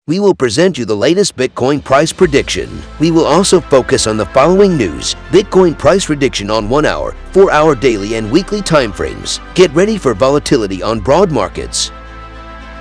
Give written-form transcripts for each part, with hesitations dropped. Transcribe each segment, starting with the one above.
we will present you the latest Bitcoin price prediction. We will also focus on the following news: Bitcoin price prediction on 1 hour, 4 hour daily and weekly timeframes. Get ready for volatility on broad markets.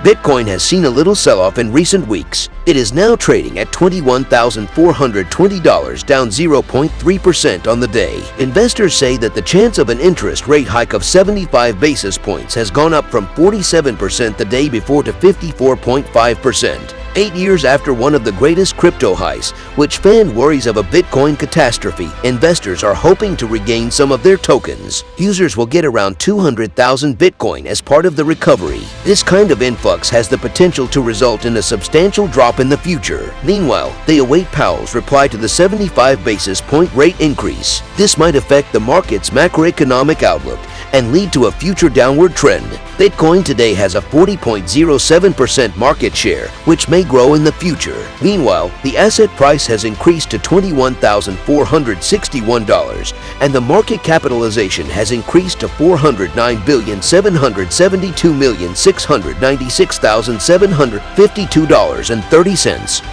Bitcoin has seen a little sell-off in recent weeks. It is now trading at $21,420, down 0.3% on the day. Investors say that the chance of an interest rate hike of 75 basis points has gone up from 47% the day before to 54.5%. 8 years after one of the greatest crypto highs, which fanned worries of a Bitcoin catastrophe, investors are hoping to regain some of their tokens. Users will get around 200,000 Bitcoin as part of the recovery. This kind of influx has the potential to result in a substantial drop in the future. Meanwhile, they await Powell's reply to the 75 basis point rate increase. This might affect the market's macroeconomic outlook and lead to a future downward trend. Bitcoin today has a 40.07% market share, which may grow in the future. Meanwhile, the asset price has increased to $21,461, and the market capitalization has increased to $409,772,696,752.30.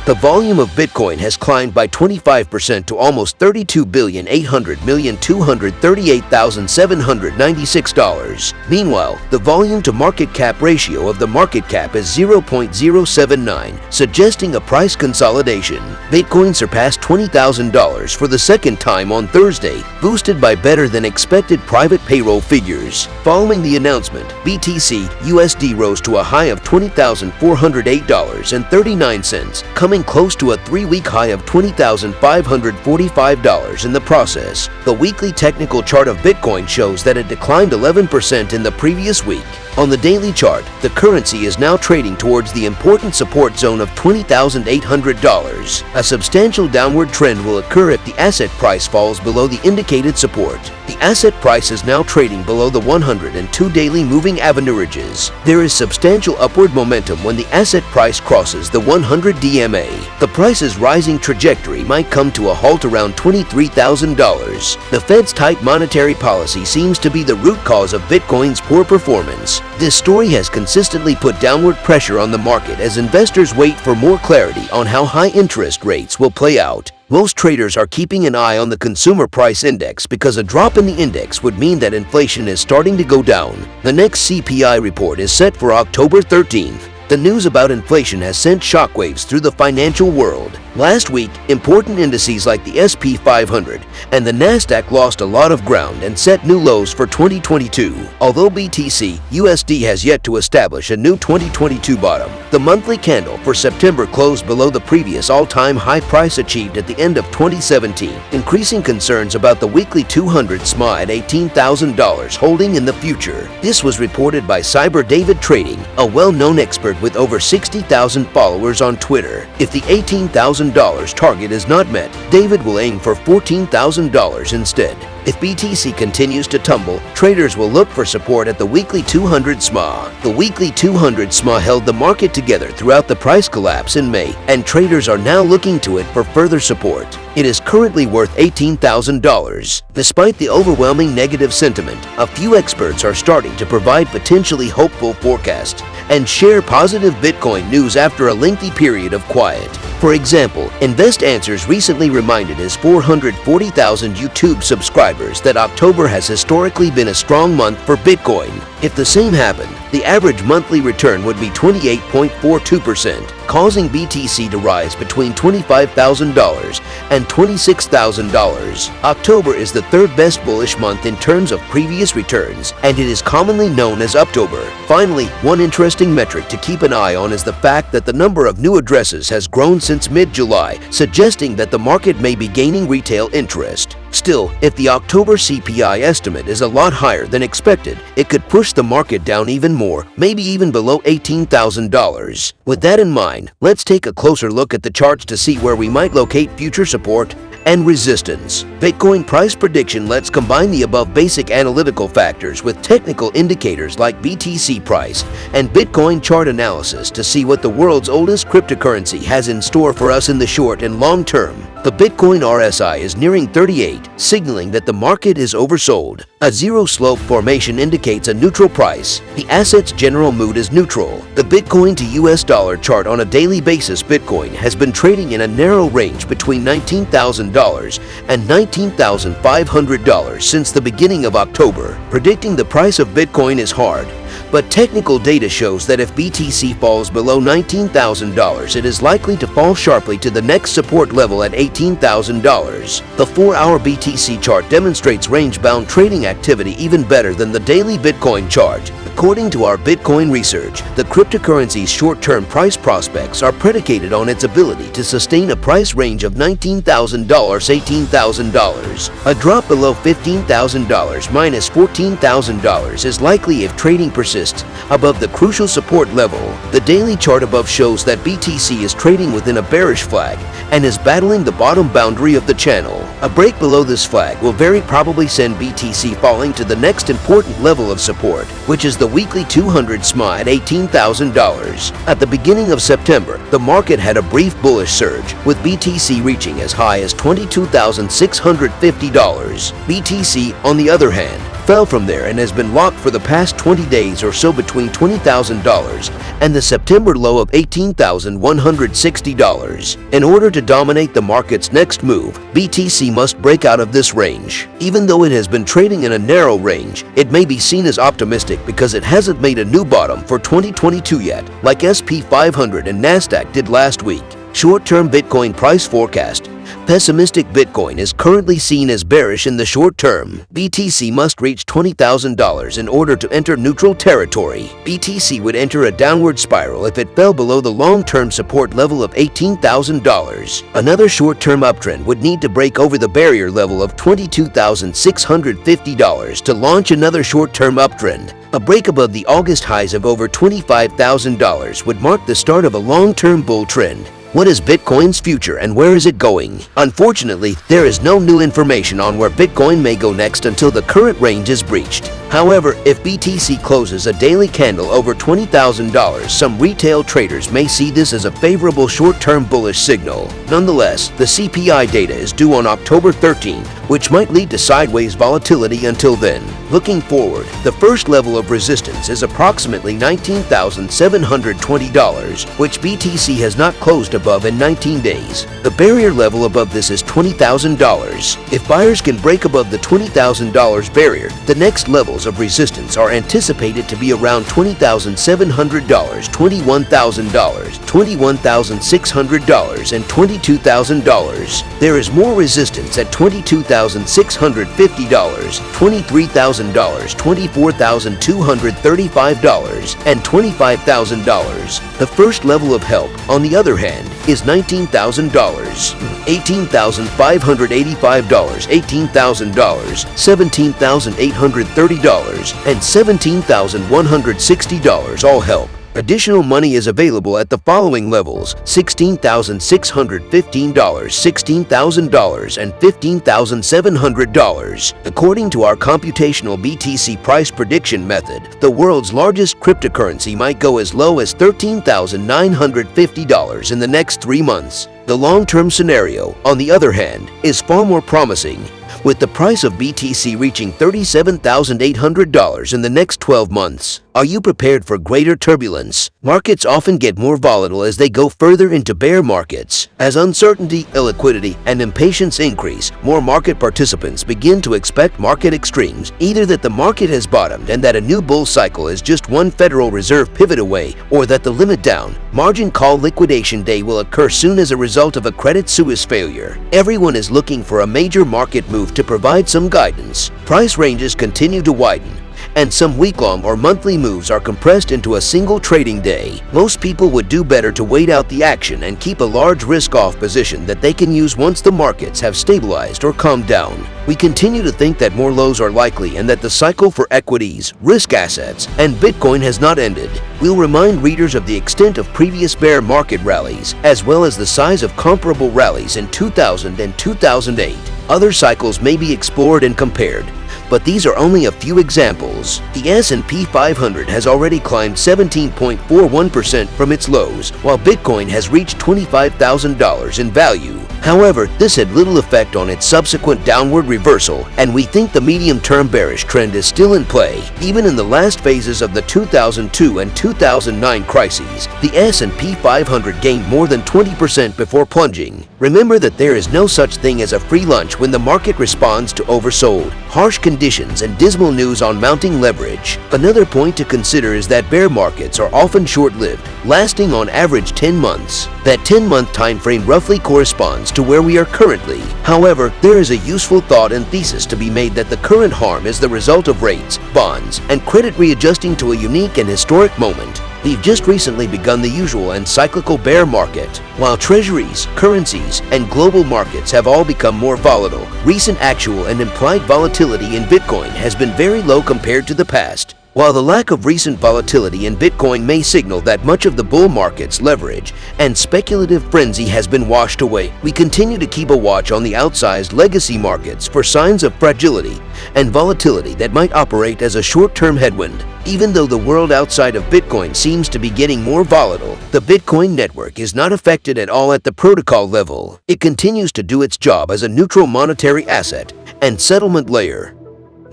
The volume of Bitcoin has climbed by 25% to almost $32,800,238,796. Meanwhile, the volume to market cap ratio of the market cap is 0.079, suggesting a price consolidation. Bitcoin surpassed $20,000 for the second time on Thursday, boosted by better than expected private payroll figures. Following the announcement, BTC USD rose to a high of $20,408.39, coming close to a 3-week high of $20,545 in the process. The weekly technical chart of Bitcoin shows that it declined 11% in the previous week. On the daily chart, the currency is now trading towards the important support zone of $20,800. A substantial downward trend will occur if the asset price falls below the indicated support. The asset price is now trading below the 102 daily moving averages. There is substantial upward momentum when the asset price crosses the 100 DMA. The price's rising trajectory might come to a halt around $23,000. The Fed's tight monetary policy seems to be the root cause of Bitcoin's poor performance. This story has consistently put downward pressure on the market as investors wait for more clarity on how high interest rates will play out. Most traders are keeping an eye on the consumer price index because a drop in the index would mean that inflation is starting to go down. The next CPI report is set for October 13th. The news about inflation has sent shockwaves through the financial world. Last week, important indices like the SP 500 and the Nasdaq lost a lot of ground and set new lows for 2022. Although BTC USD has yet to establish a new 2022 bottom, the monthly candle for September closed below the previous all-time high price achieved at the end of 2017, increasing concerns about the weekly 200 SMA at $18,000 holding in the future. This was reported by Cyber David Trading, a well-known expert with over 60,000 followers on Twitter. If the $18,000 target is not met, David will aim for $14,000 instead. If BTC continues to tumble, traders will look for support at the weekly 200 SMA. The weekly 200 SMA held the market together throughout the price collapse in May, and traders are now looking to it for further support. It is currently worth $18,000. Despite the overwhelming negative sentiment, a few experts are starting to provide potentially hopeful forecasts and share positive Bitcoin news after a lengthy period of quiet. For example, Invest Answers recently reminded his 440,000 YouTube subscribers that October has historically been a strong month for Bitcoin. If the same happened, the average monthly return would be 28.42%, causing BTC to rise between $25,000 and $26,000. October is the third best bullish month in terms of previous returns, and it is commonly known as Uptober. Finally, one interesting metric to keep an eye on is the fact that the number of new addresses has grown since mid-July, suggesting that the market may be gaining retail interest. Still, if the October CPI estimate is a lot higher than expected, it could push the market down even more, maybe even below $18,000. With that in mind, let's take a closer look at the charts to see where we might locate future support and resistance. Bitcoin price prediction lets combine the above basic analytical factors with technical indicators like BTC price and Bitcoin chart analysis to see what the world's oldest cryptocurrency has in store for us in the short and long term. The Bitcoin RSI is nearing 38, signaling that the market is oversold. A zero-slope formation indicates a neutral price. The asset's general mood is neutral. The Bitcoin to US dollar chart on a daily basis. Bitcoin has been trading in a narrow range between $19,000 and $19,500 since the beginning of October. Predicting the price of Bitcoin is hard, but technical data shows that if BTC falls below $19,000, it is likely to fall sharply to the next support level at $18,000. The 4-hour BTC chart demonstrates range-bound trading activity even better than the daily Bitcoin chart. According to our Bitcoin research, the cryptocurrency's short-term price prospects are predicated on its ability to sustain a price range of $19,000–$18,000. A drop below $15,000 minus $14,000 is likely if trading persists above the crucial support level. The daily chart above shows that BTC is trading within a bearish flag and is battling the bottom boundary of the channel. A break below this flag will very probably send BTC falling to the next important level of support, which is the weekly 200 SMA at $18,000. At the beginning of September, the market had a brief bullish surge, with BTC reaching as high as $22,650. BTC, on the other hand, fell from there and has been locked for the past 20 days or so between $20,000 and the September low of $18,160. In order to dominate the market's next move, BTC must break out of this range. Even though it has been trading in a narrow range, it may be seen as optimistic because it hasn't made a new bottom for 2022 yet, like SP 500 and Nasdaq did last week. Short-term Bitcoin price forecast. Pessimistic Bitcoin is currently seen as bearish in the short term. BTC must reach $20,000 in order to enter neutral territory. BTC would enter a downward spiral if it fell below the long-term support level of $18,000. Another short-term uptrend would need to break over the barrier level of $22,650 to launch another short-term uptrend. A break above the August highs of over $25,000 would mark the start of a long-term bull trend. What is Bitcoin's future and where is it going? Unfortunately, there is no new information on where Bitcoin may go next until the current range is breached. However, if BTC closes a daily candle over $20,000, some retail traders may see this as a favorable short-term bullish signal. Nonetheless, the CPI data is due on October 13, which might lead to sideways volatility until then. Looking forward, the first level of resistance is approximately $19,720, which BTC has not closed above in 19 days. The barrier level above this is $20,000. If buyers can break above the $20,000 barrier, the next levels of resistance are anticipated to be around $20,700, $21,000, $21,600, and $22,000. There is more resistance at $22,650, $23,000, $24,235, and $25,000. The first level of help, on the other hand, is $19,000, $18,585, $18,000, $17,830, and $17,160 all help. Additional money is available at the following levels: $16,615, $16,000, and $15,700. According to our computational BTC price prediction method, the world's largest cryptocurrency might go as low as $13,950 in the next 3 months. The long-term scenario, on the other hand, is far more promising, with the price of BTC reaching $37,800 in the next 12 months. Are you prepared for greater turbulence? Markets often get more volatile as they go further into bear markets. As uncertainty, illiquidity, and impatience increase, more market participants begin to expect market extremes, either that the market has bottomed and that a new bull cycle is just one Federal Reserve pivot away, or that the limit down, margin call liquidation day will occur soon as a result of a Credit Suisse failure. Everyone is looking for a major market move to provide some guidance. Price ranges continue to widen, and some week-long or monthly moves are compressed into a single trading day. Most people would do better to wait out the action and keep a large risk-off position that they can use once the markets have stabilized or calmed down. We continue to think that more lows are likely and that the cycle for equities, risk assets, and Bitcoin has not ended. We'll remind readers of the extent of previous bear market rallies, as well as the size of comparable rallies in 2000 and 2008. Other cycles may be explored and compared. but these are only a few examples. The S&P 500 has already climbed 17.41% from its lows, while Bitcoin has reached $25,000 in value. However, this had little effect on its subsequent downward reversal, and we think the medium-term bearish trend is still in play. Even in the last phases of the 2002 and 2009 crises, the S&P 500 gained more than 20% before plunging. Remember that there is no such thing as a free lunch when the market responds to oversold, harsh conditions, and dismal news on mounting leverage. Another point to consider is that bear markets are often short-lived, lasting on average 10 months. That 10-month time frame roughly corresponds to where we are currently. However, there is a useful thought and thesis to be made that the current harm is the result of rates, bonds, and credit readjusting to a unique and historic moment. We've just recently begun the usual and cyclical bear market. While treasuries, currencies, and global markets have all become more volatile, recent actual and implied volatility in Bitcoin has been very low compared to the past. While the lack of recent volatility in Bitcoin may signal that much of the bull market's leverage and speculative frenzy has been washed away, we continue to keep a watch on the outsized legacy markets for signs of fragility and volatility that might operate as a short-term headwind. Even though the world outside of Bitcoin seems to be getting more volatile, the Bitcoin network is not affected at all at the protocol level. It continues to do its job as a neutral monetary asset and settlement layer.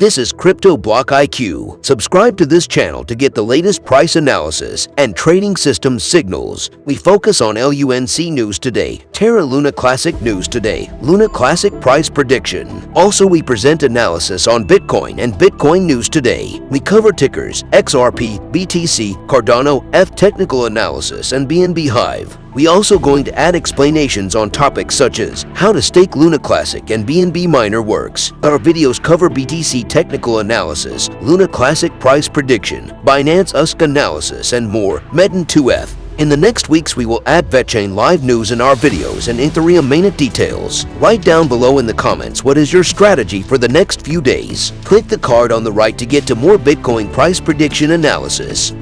This is Crypto Block IQ. Subscribe to this channel to get the latest price analysis and trading system signals. We focus on LUNC News Today, Terra Luna Classic News Today, Luna Classic Price Prediction. Also, we present analysis on Bitcoin and Bitcoin News Today. We cover tickers XRP, BTC, Cardano, F Technical Analysis, and BNB Hive. We also going to add explanations on topics such as how to stake Luna Classic and BNB Miner works. Our videos cover BTC technical analysis, Luna Classic price prediction, Binance USC analysis, and more. Metin 2F. In the next weeks, we will add VeChain live news in our videos and Ethereum mainnet details. Write down below in the comments what is your strategy for the next few days. Click the card on the right to get to more Bitcoin price prediction analysis.